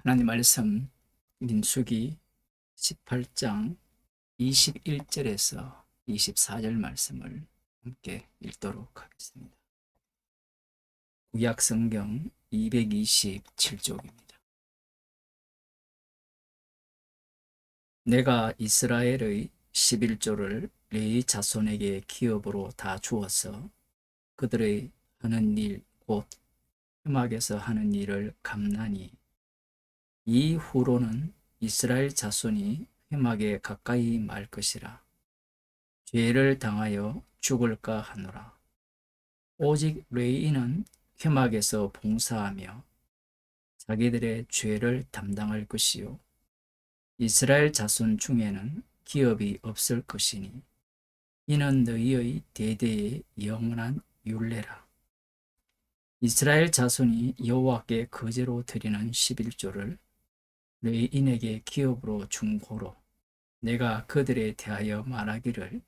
하나님 말씀 민수기 18장 21절에서 24절 말씀을 함께 읽도록 하겠습니다. 구약 성경 227쪽입니다. 내가 이스라엘의 11조를 레위 자손에게 기업으로 다 주어서 그들의 하는 일 곧 회막에서 하는 일을 감나니 이후로는 이스라엘 자손이 회막에 가까이 말 것이라. 죄를 당하여 죽을까 하노라. 오직 레위인은 회막에서 봉사하며 자기들의 죄를 담당할 것이요 이스라엘 자손 중에는 기업이 없을 것이니 이는 너희의 대대의 영원한 율례라. 이스라엘 자손이 여호와께 거제로 드리는 11조를 레위인에게 기업으로 준 고로 내가 그들에 대하여 말하기를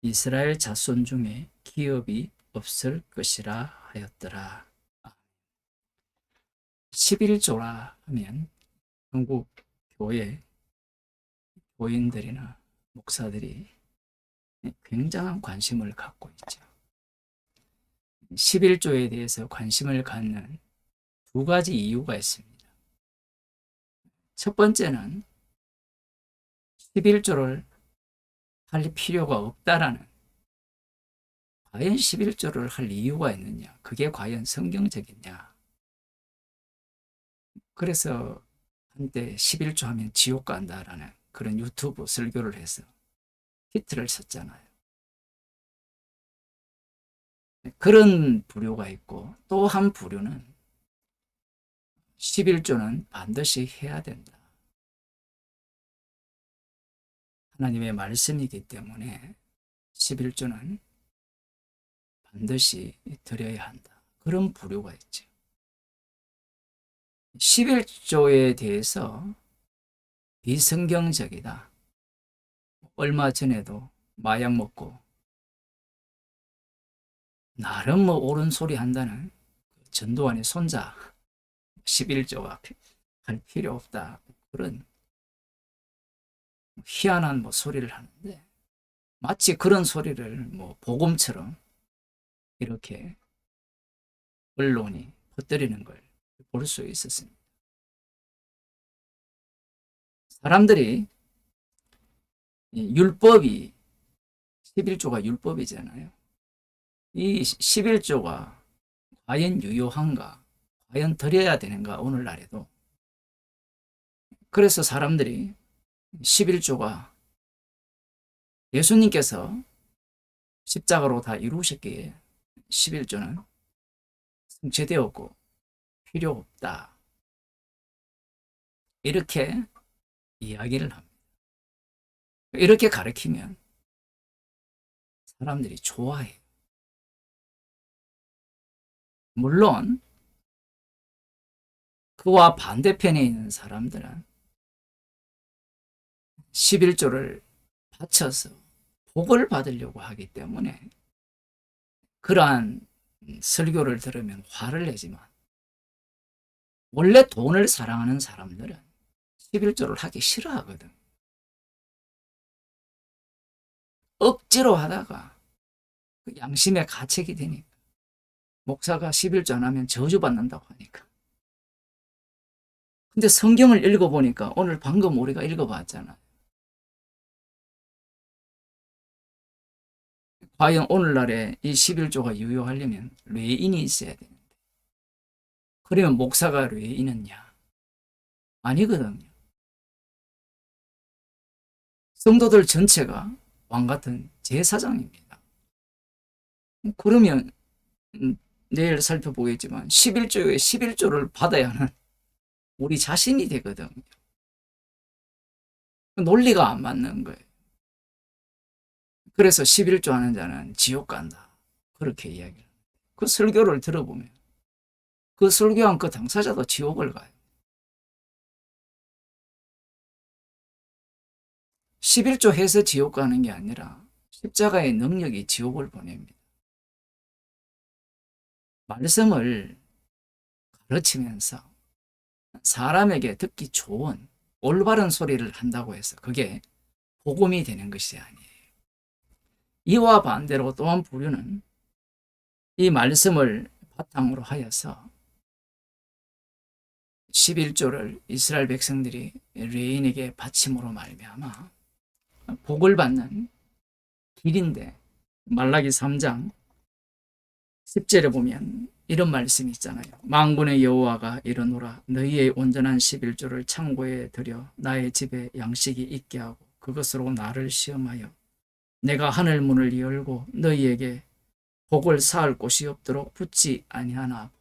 이스라엘 자손 중에 기업이 없을 것이라 하였더라. 11조라 하면 한국 교회 교인들이나 목사들이 굉장한 관심을 갖고 있죠. 11조에 대해서 관심을 갖는 두 가지 이유가 있습니다. 첫 번째는 11조를 할 필요가 없다라는, 과연 11조를 할 이유가 있느냐, 그게 과연 성경적이냐. 그래서 한때 11조 하면 지옥 간다라는 그런 유튜브 설교를 해서 히트를 쳤잖아요. 그런 부류가 있고, 또 한 부류는 11조는 반드시 해야 된다. 하나님의 말씀이기 때문에 11조는 반드시 드려야 한다. 그런 부류가 있죠. 11조에 대해서 비성경적이다. 얼마 전에도 마약 먹고 나름 옳은 소리 한다는 전도환의 손자 11조가 할 필요 없다. 그런 희한한 소리를 하는데, 마치 그런 소리를 복음처럼 이렇게 언론이 퍼뜨리는 걸 볼 수 있었습니다. 사람들이 율법이 11조가 율법이잖아요. 이 11조가 과연 유효한가, 과연 드려야 되는가, 오늘날에도. 그래서 사람들이 11조가 예수님께서 십자가로 다 이루셨기에 11조는 성취되었고 필요 없다, 이렇게 이야기를 합니다. 이렇게 가르치면 사람들이 좋아해요. 물론 그와 반대편에 있는 사람들은 11조를 바쳐서 복을 받으려고 하기 때문에 그러한 설교를 들으면 화를 내지만, 원래 돈을 사랑하는 사람들은 11조를 하기 싫어하거든. 억지로 하다가 양심의 가책이 되니까, 목사가 11조 안 하면 저주받는다고 하니까. 근데 성경을 읽어보니까, 오늘 방금 우리가 읽어봤잖아. 과연 오늘날에 이 11조가 유효하려면 레위인이 있어야 되는데, 그러면 목사가 레위인이냐? 아니거든요. 성도들 전체가 왕같은 제사장입니다. 그러면 내일 살펴보겠지만 11조에 11조를 받아야 하는 우리 자신이 되거든요. 논리가 안 맞는 거예요. 그래서 11조 하는 자는 지옥 간다, 그렇게 이야기를. 그 설교를 들어보면 그 설교한 그 당사자도 지옥을 가요. 11조 해서 지옥 가는 게 아니라 십자가의 능력이 지옥을 보냅니다. 말씀을 가르치면서 사람에게 듣기 좋은 올바른 소리를 한다고 해서 그게 복음이 되는 것이 아니에요. 이와 반대로 또한 부류는 이 말씀을 바탕으로 하여서 11조를 이스라엘 백성들이 레인에게 바침으로 말미암아 복을 받는 길인데, 말라기 3장 10절에 보면 이런 말씀이 있잖아요. 만군의 여호와가 이르노라, 너희의 온전한 11조를 창고에 들여 나의 집에 양식이 있게 하고 그것으로 나를 시험하여 내가 하늘 문을 열고 너희에게 복을 쌓을 곳이 없도록 붙지 아니하나.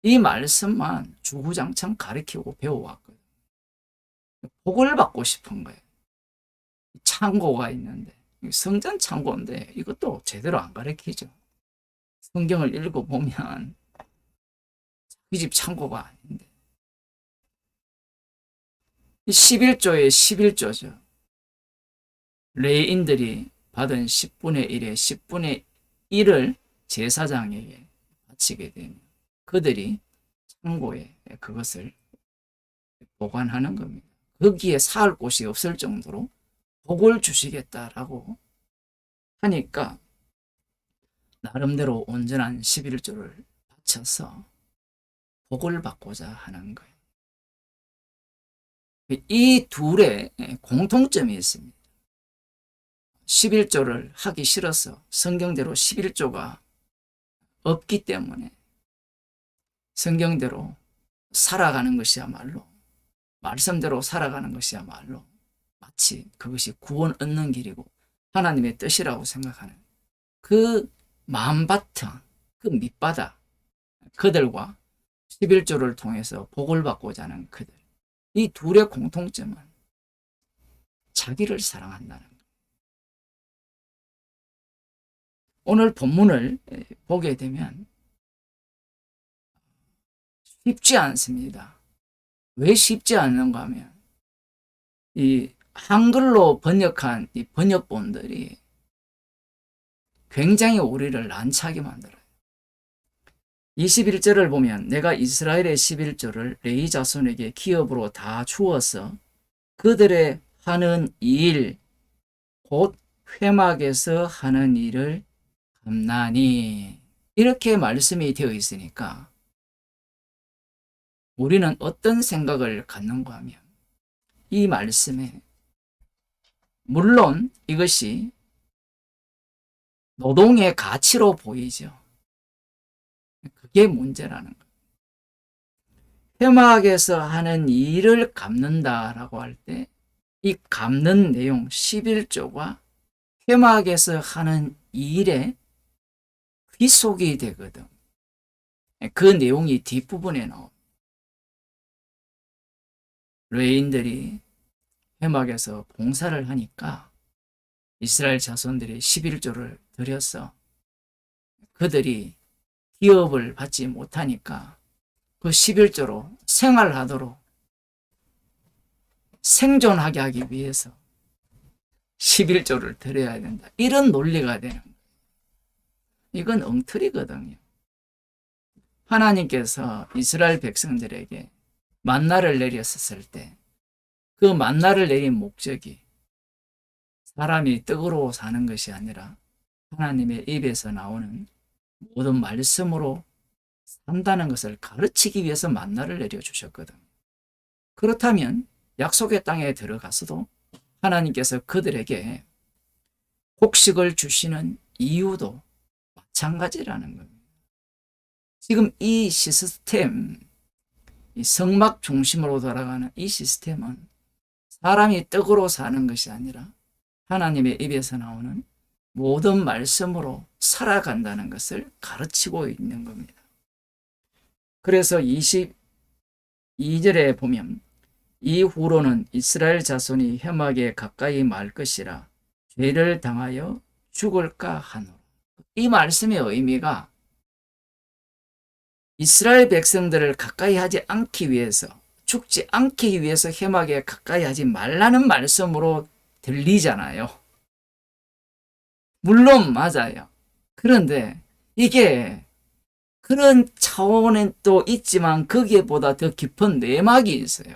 이 말씀만 주구장창 가르치고 배워왔거든요. 복을 받고 싶은 거예요. 창고가 있는데, 성전 창고인데 이것도 제대로 안 가르치죠. 성경을 읽어보면 이 집 창고가 아닌데. 11조의 11조죠. 레인들이 받은 10분의 1의 10분의 1을 제사장에게 바치게 되면 그들이 창고에 그것을 보관하는 겁니다. 거기에 쌓을 곳이 없을 정도로 복을 주시겠다라고 하니까 나름대로 온전한 11조를 바쳐서 복을 받고자 하는 거예요. 이 둘의 공통점이 있습니다. 11조를 하기 싫어서 성경대로 11조가 없기 때문에 성경대로 살아가는 것이야말로, 말씀대로 살아가는 것이야말로 마치 그것이 구원 얻는 길이고 하나님의 뜻이라고 생각하는 그 마음바탕, 그 밑바닥, 그들과 11조를 통해서 복을 받고자 하는 그들, 이 둘의 공통점은 자기를 사랑한다는 거예요. 오늘 본문을 보게 되면 쉽지 않습니다. 왜 쉽지 않는가 하면 이 한글로 번역한 이 번역본들이 굉장히 우리를 난처하게 만들어요. 21절을 보면 내가 이스라엘의 11조를 레위 자손에게 기업으로 다 주어서 그들의 하는 일, 곧 회막에서 하는 일을 갚나니, 이렇게 말씀이 되어 있으니까 우리는 어떤 생각을 갖는가 하면 이 말씀에, 물론 이것이 노동의 가치로 보이죠. 그게 문제라는 거예요. 회막에서 하는 일을 갚는다라고 할 때 이 갚는 내용 11조가 회막에서 하는 일에 귀속이 되거든. 그 내용이 뒷부분에 나옵니다. 레인들이 회막에서 봉사를 하니까 이스라엘 자손들이 11조를 드려서 그들이 기업을 받지 못하니까 그 11조로 생활하도록 생존하게 하기 위해서 11조를 드려야 된다. 이런 논리가 되는 거예요. 이건 엉터리거든요. 하나님께서 이스라엘 백성들에게 만나를 내렸을 때 그 만나를 내린 목적이 사람이 떡으로 사는 것이 아니라 하나님의 입에서 나오는 모든 말씀으로 산다는 것을 가르치기 위해서 만나를 내려주셨거든. 그렇다면 약속의 땅에 들어가서도 하나님께서 그들에게 곡식을 주시는 이유도 마찬가지라는 겁니다. 지금 이 시스템, 이 성막 중심으로 돌아가는 이 시스템은 사람이 떡으로 사는 것이 아니라 하나님의 입에서 나오는 모든 말씀으로 살아간다는 것을 가르치고 있는 겁니다. 그래서 22절에 보면 이후로는 이스라엘 자손이 회막에 가까이 말 것이라 죄를 당하여 죽을까 하노라. 이 말씀의 의미가 이스라엘 백성들을 가까이 하지 않기 위해서, 죽지 않기 위해서 회막에 가까이 하지 말라는 말씀으로 들리잖아요. 물론 맞아요. 그런데 이게 그런 차원은 또 있지만 거기에보다 더 깊은 내막이 있어요.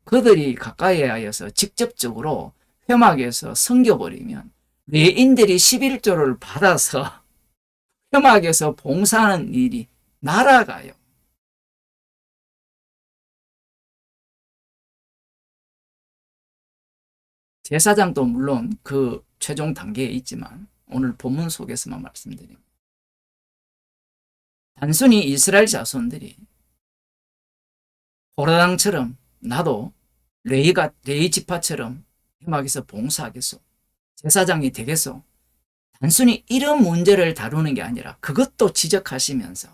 그들이 가까이에 하여서 직접적으로 회막에서 섬겨버리면 레인들이 11조를 받아서 회막에서 봉사하는 일이 날아가요. 제사장도 물론 그 최종 단계에 있지만 오늘 본문 속에서만 말씀드립니다. 단순히 이스라엘 자손들이 호라당처럼 나도 레이 지파처럼 회막에서 봉사하겠소, 제사장이 되겠소, 단순히 이런 문제를 다루는 게 아니라 그것도 지적하시면서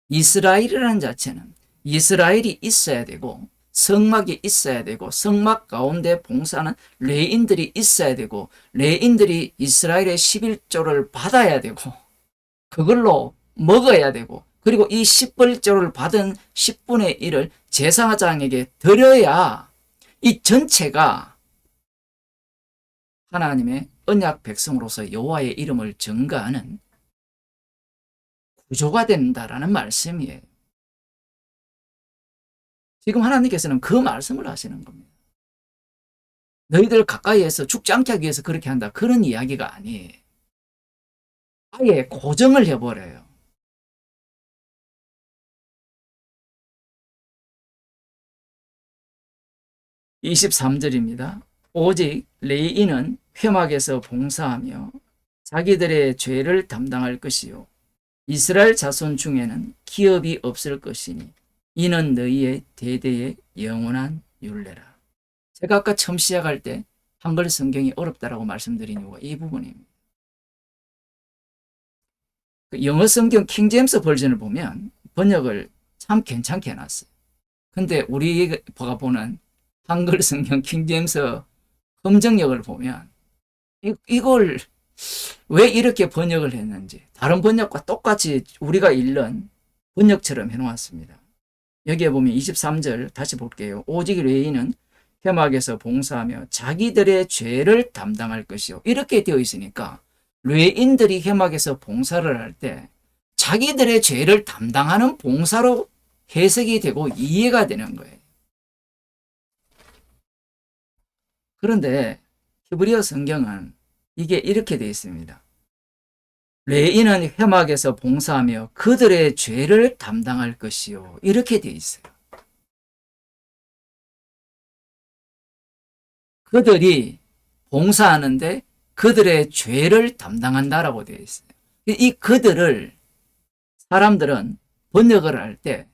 이스라엘이라는 자체는 이스라엘이 있어야 되고 성막이 있어야 되고 성막 가운데 봉사하는 레인들이 있어야 되고 레인들이 이스라엘의 11조를 받아야 되고 그걸로 먹어야 되고 그리고 이 11조를 받은 10분의 1을 제사장에게 드려야 이 전체가 하나님의 언약 백성으로서 여호와의 이름을 증거하는 구조가 된다라는 말씀이에요. 지금 하나님께서는 그 말씀을 하시는 겁니다. 너희들 가까이에서 죽지 않게 하기 위해서 그렇게 한다. 그런 이야기가 아니에요. 아예 고정을 해버려요. (23절입니다) 오직 레위인은 회막에서 봉사하며 자기들의 죄를 담당할 것이요 이스라엘 자손 중에는 기업이 없을 것이니 이는 너희의 대대의 영원한 율례라. 제가 아까 처음 시작할 때 한글 성경이 어렵다라고 말씀드린 이유가 이 부분입니다. 영어 성경 킹제임스 버전을 보면 번역을 참 괜찮게 해놨어요. 근데 우리가 보는 한글 성경 킹제임스 검정역을 보면 이걸 왜 이렇게 번역을 했는지 다른 번역과 똑같이 우리가 읽는 번역처럼 해놓았습니다. 여기에 보면 23절 다시 볼게요. 오직 레위인은 회막에서 봉사하며 자기들의 죄를 담당할 것이요. 이렇게 되어 있으니까 레위인들이 회막에서 봉사를 할 때 자기들의 죄를 담당하는 봉사로 해석이 되고 이해가 되는 거예요. 그런데 히브리어 성경은 이게 이렇게 되어 있습니다. 레위인은 회막에서 봉사하며 그들의 죄를 담당할 것이요. 이렇게 되어 있어요. 그들이 봉사하는데 그들의 죄를 담당한다라고 되어 있어요. 이 그들을 사람들은 번역을 할 때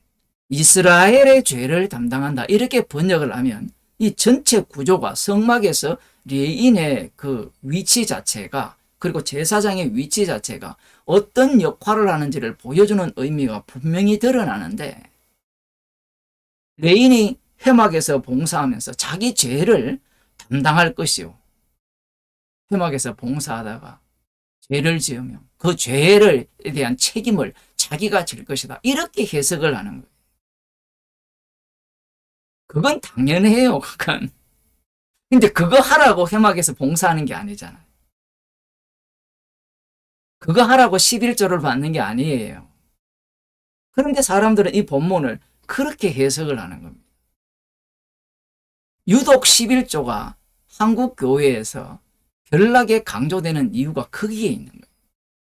이스라엘의 죄를 담당한다 이렇게 번역을 하면 이 전체 구조가 성막에서 레위인의 그 위치 자체가 그리고 제사장의 위치 자체가 어떤 역할을 하는지를 보여주는 의미가 분명히 드러나는데 레위인이 회막에서 봉사하면서 자기 죄를 담당할 것이요. 회막에서 봉사하다가 죄를 지으면 그 죄에 대한 책임을 자기가 질 것이다. 이렇게 해석을 하는 거예요. 그건 당연해요. 그건. 근데 그거 하라고 회막에서 봉사하는 게 아니잖아요. 그거 하라고 11조를 받는 게 아니에요. 그런데 사람들은 이 본문을 그렇게 해석을 하는 겁니다. 유독 11조가 한국 교회에서 별나게 강조되는 이유가 거기에 있는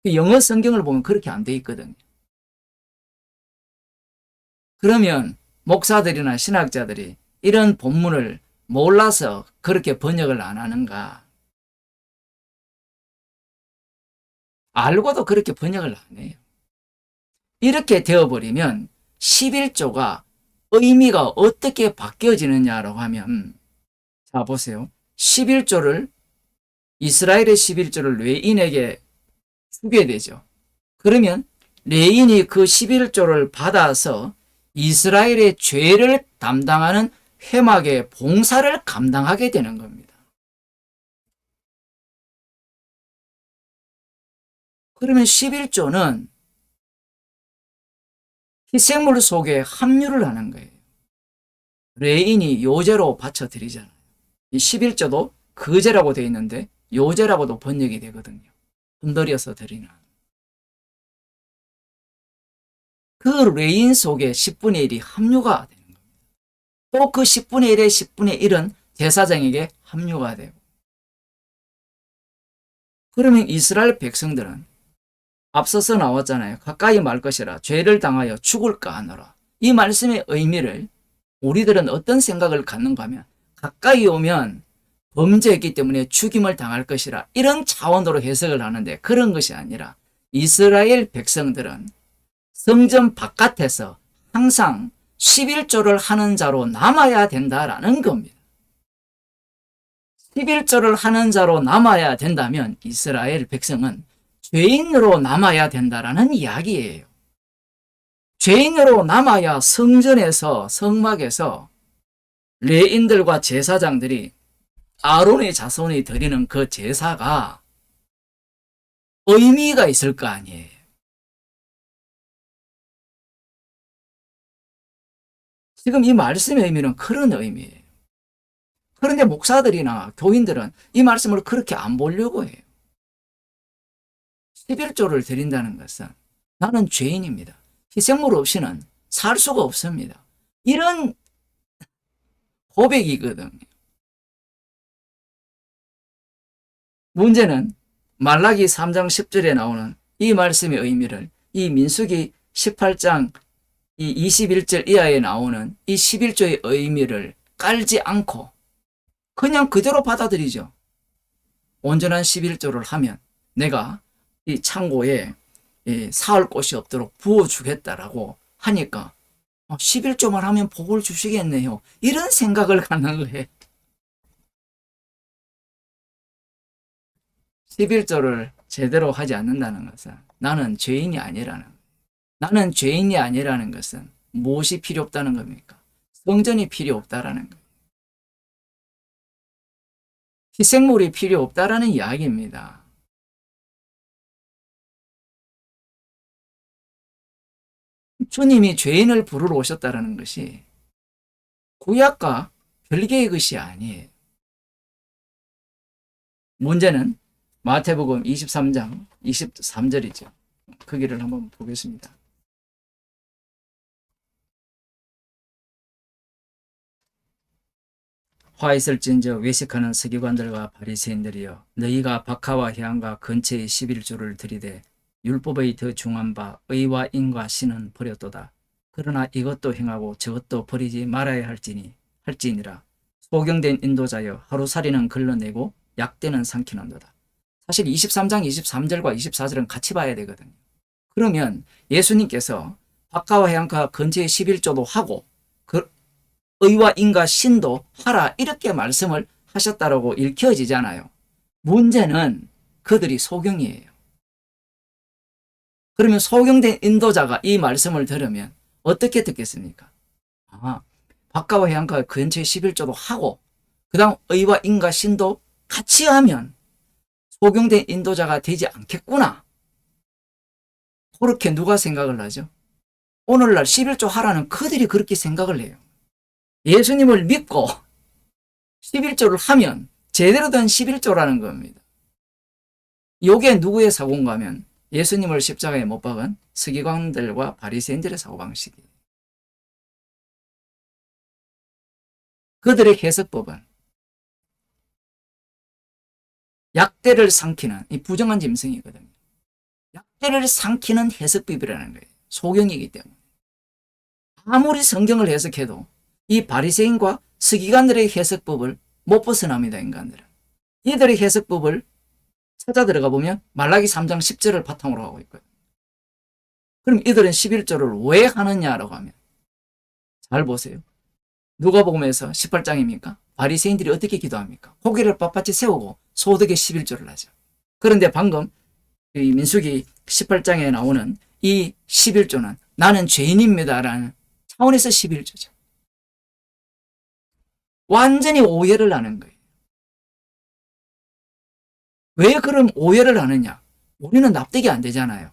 거예요. 영어 성경을 보면 그렇게 안 돼 있거든요. 그러면 목사들이나 신학자들이 이런 본문을 몰라서 그렇게 번역을 안 하는가? 알고도 그렇게 번역을 안 해요. 이렇게 되어버리면 11조가 의미가 어떻게 바뀌어지느냐라고 하면 자 보세요. 11조를 이스라엘의 11조를 레위인에게 주게 되죠. 그러면 레위인이 그 11조를 받아서 이스라엘의 죄를 담당하는 회막의 봉사를 감당하게 되는 겁니다. 그러면 11조는 희생물 속에 합류를 하는 거예요. 레위인이 요제로 바쳐드리잖아요. 이 11조도 거제라고 되어 있는데 요제라고도 번역이 되거든요. 흔들려서 드리는. 그 레인 속에 10분의 1이 합류가 되는 겁니다. 또 그 10분의 1의 10분의 1은 제사장에게 합류가 되고. 그러면 이스라엘 백성들은 앞서서 나왔잖아요. 가까이 말 것이라 죄를 당하여 죽을까 하노라. 이 말씀의 의미를 우리들은 어떤 생각을 갖는가 하면 가까이 오면 범죄했기 때문에 죽임을 당할 것이라 이런 차원으로 해석을 하는데 그런 것이 아니라 이스라엘 백성들은 성전 바깥에서 항상 11조를 하는 자로 남아야 된다라는 겁니다. 11조를 하는 자로 남아야 된다면 이스라엘 백성은 죄인으로 남아야 된다라는 이야기예요. 죄인으로 남아야 성전에서 성막에서 레인들과 제사장들이 아론의 자손이 드리는 그 제사가 의미가 있을 거 아니에요. 지금 이 말씀의 의미는 그런 의미예요. 그런데 목사들이나 교인들은 이 말씀을 그렇게 안 보려고 해요. 11조를 드린다는 것은 나는 죄인입니다. 희생물 없이는 살 수가 없습니다. 이런 고백이거든요. 문제는 말라기 3장 10절에 나오는 이 말씀의 의미를 이 민수기 18장 이 21절 이하에 나오는 이 11조의 의미를 깔지 않고 그냥 그대로 받아들이죠. 온전한 11조를 하면 내가 이 창고에 사올 곳이 없도록 부어주겠다라고 하니까 11조만 하면 복을 주시겠네요. 이런 생각을 갖는 거예요. 11조를 제대로 하지 않는다는 것은 나는 죄인이 아니라는 거예요. 나는 죄인이 아니라는 것은 무엇이 필요 없다는 겁니까? 성전이 필요 없다라는 거예요. 희생물이 필요 없다라는 이야기입니다. 주님이 죄인을 부르러 오셨다는 것이 구약과 별개의 것이 아니에요. 문제는 마태복음 23장 23절이죠. 거기를 한번 보겠습니다. 화 있을진저 외식하는 서기관들과 바리새인들이여 너희가 박하와 향과 근처의 11조를 들이되 율법의 더 중한 바 의와 인과 신은 버렸도다. 그러나 이것도 행하고 저것도 버리지 말아야 할지니라. 소경된 인도자여 하루살이는 걸러내고 약대는 삼키는도다. 사실 23장 23절과 24절은 같이 봐야 되거든요. 그러면 예수님께서 박하와 향과 근처의 11조도 하고 의와 인과 신도 하라 이렇게 말씀을 하셨다라고 읽혀지잖아요. 문제는 그들이 소경이에요. 그러면 소경된 인도자가 이 말씀을 들으면 어떻게 듣겠습니까? 박하와 향과 근처의 11조도 하고 그 다음 의와 인과 신도 같이 하면 소경된 인도자가 되지 않겠구나. 그렇게 누가 생각을 하죠? 오늘날 11조 하라는 그들이 그렇게 생각을 해요. 예수님을 믿고 11조를 하면 제대로 된 11조라는 겁니다. 이게 누구의 사고인가 하면 예수님을 십자가에 못 박은 서기관들과 바리새인들의 사고방식이에요. 그들의 해석법은 약대를 삼키는 이 부정한 짐승이거든요. 약대를 삼키는 해석법이라는 거예요. 소경이기 때문에. 아무리 성경을 해석해도 이 바리새인과 서기관들의 해석법을 못 벗어납니다. 인간들은. 이들의 해석법을 찾아 들어가 보면 말라기 3장 10절을 바탕으로 하고 있거든요. 그럼 이들은 11조를 왜 하느냐라고 하면 잘 보세요. 누가복음에서 18장입니까? 바리새인들이 어떻게 기도합니까? 고개를 빳빳이 세우고 소득의 11조를 하죠. 그런데 방금 이 민수기 18장에 나오는 이 11조는 나는 죄인입니다라는 차원에서 11조죠. 완전히 오해를 하는 거예요. 왜 그럼 오해를 하느냐? 우리는 납득이 안 되잖아요.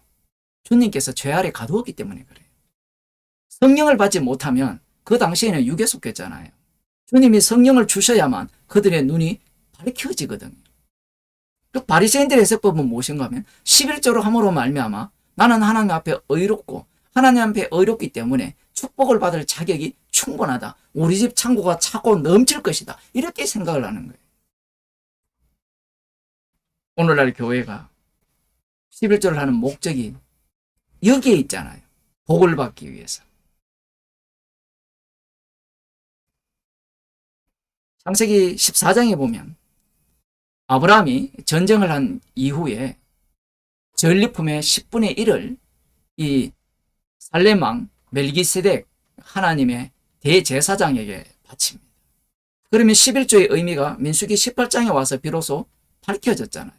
주님께서 죄 아래 가두었기 때문에 그래요. 성령을 받지 못하면 그 당시에는 육에 속했잖아요. 주님이 성령을 주셔야만 그들의 눈이 밝혀지거든요. 그 바리새인들의 해석법은 무엇인가 하면 11조로 함으로 말미암아 나는 하나님 앞에 의롭고 하나님 앞에 의롭기 때문에 축복을 받을 자격이 충분하다. 우리 집 창고가 차고 넘칠 것이다. 이렇게 생각을 하는 거예요. 오늘날 교회가 11조를 하는 목적이 여기에 있잖아요. 복을 받기 위해서. 창세기 14장에 보면 아브라함이 전쟁을 한 이후에 전리품의 10분의 1을 이 살렘왕 멜기세덱 하나님의 대제사장에게 바칩니다. 그러면 11조의 의미가 민수기 18장에 와서 비로소 밝혀졌잖아요.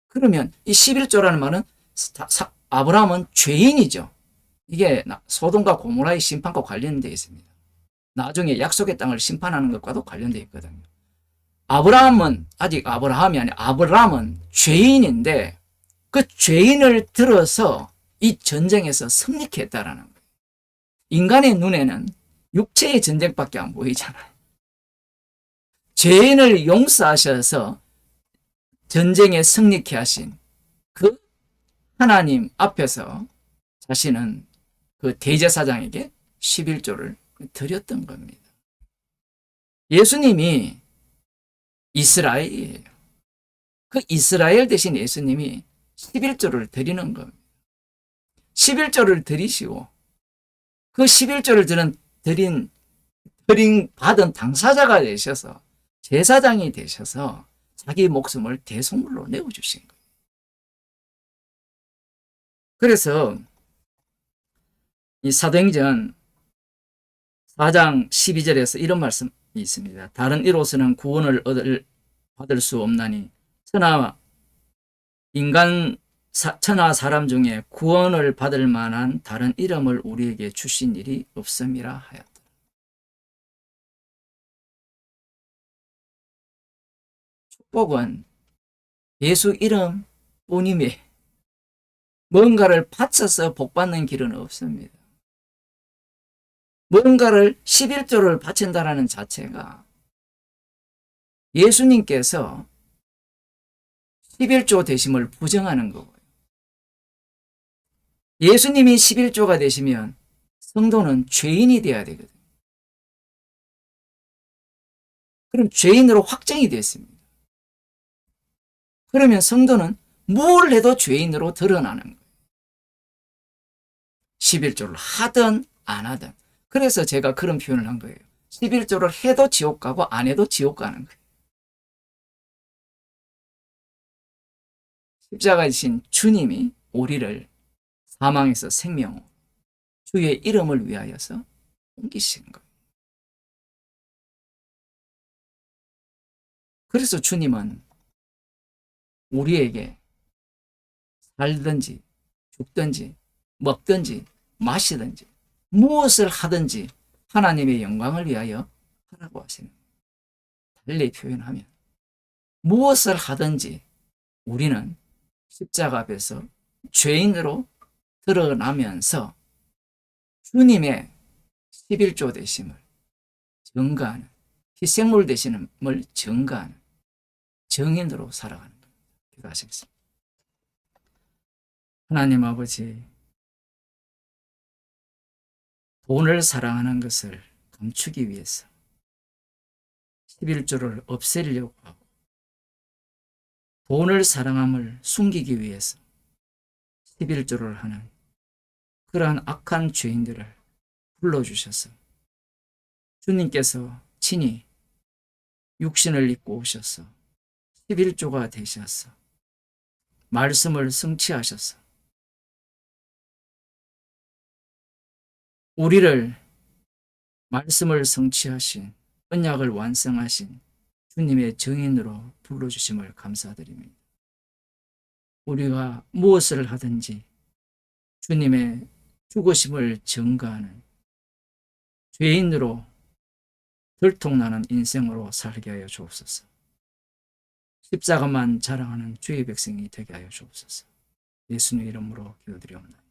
그러면 이 11조라는 말은 아브라함은 죄인이죠. 이게 소돔과 고모라의 심판과 관련되어 있습니다. 나중에 약속의 땅을 심판하는 것과도 관련되어 있거든요. 아브라함은 아직 아브라함이 아니라 아브라함은 죄인인데 그 죄인을 들어서 이 전쟁에서 승리케 했다라는 거예요. 인간의 눈에는 육체의 전쟁밖에 안 보이잖아요. 죄인을 용서하셔서 전쟁에 승리케 하신 그 하나님 앞에서 자신은 그 대제사장에게 11조를 드렸던 겁니다. 예수님이 이스라엘이에요. 그 이스라엘 대신 예수님이 11조를 드리는 겁니다. 11조를 드리시고 그 11조를 받은 당사자가 되셔서 제사장이 되셔서 자기 목숨을 대속물로 내어주신 거예요. 그래서 이 사도행전 4장 12절에서 이런 말씀이 있습니다. 다른 이로서는 구원을 받을 수 없나니 천하 사람 중에 구원을 받을 만한 다른 이름을 우리에게 주신 일이 없음이라 하였다. 축복은 예수 이름 뿐임에 뭔가를 바쳐서 복받는 길은 없습니다. 뭔가를 11조를 바친다라는 자체가 예수님께서 11조 되심을 부정하는 거고요. 예수님이 11조가 되시면 성도는 죄인이 되어야 되거든요. 그럼 죄인으로 확정이 됐습니다. 그러면 성도는 뭘 해도 죄인으로 드러나는 거예요. 11조를 하든 안 하든. 그래서 제가 그런 표현을 한 거예요. 11조를 해도 지옥 가고 안 해도 지옥 가는 거예요. 십자가에 지신 주님이 우리를 사망에서 생명으로 주의 이름을 위하여서 옮기신 거예요. 그래서 주님은 우리에게 살든지 죽든지 먹든지 마시든지 무엇을 하든지 하나님의 영광을 위하여 하라고 하시는 거예요. 달리 표현하면 무엇을 하든지 우리는 십자가 앞에서 죄인으로 드러나면서 주님의 11조 되심을 증거하는, 희생물 되심을 증거하는 증인으로 살아가는 겁니다. 기도하시겠습니다. 하나님 아버지, 돈을 사랑하는 것을 감추기 위해서 11조를 없애려고 하고 돈을 사랑함을 숨기기 위해서 11조를 하는 그러한 악한 죄인들을 불러주셔서 주님께서 친히 육신을 입고 오셔서 11조가 되셔서 말씀을 성취하셔서 우리를 말씀을 성취하신 언약을 완성하신 주님의 증인으로 불러주심을 감사드립니다. 우리가 무엇을 하든지 주님의 죽으심을 증거하는 죄인으로 들통나는 인생으로 살게 하여 주옵소서. 십자가만 자랑하는 주의 백성이 되게 하여 주옵소서. 예수님 이름으로 기도드리옵나이다.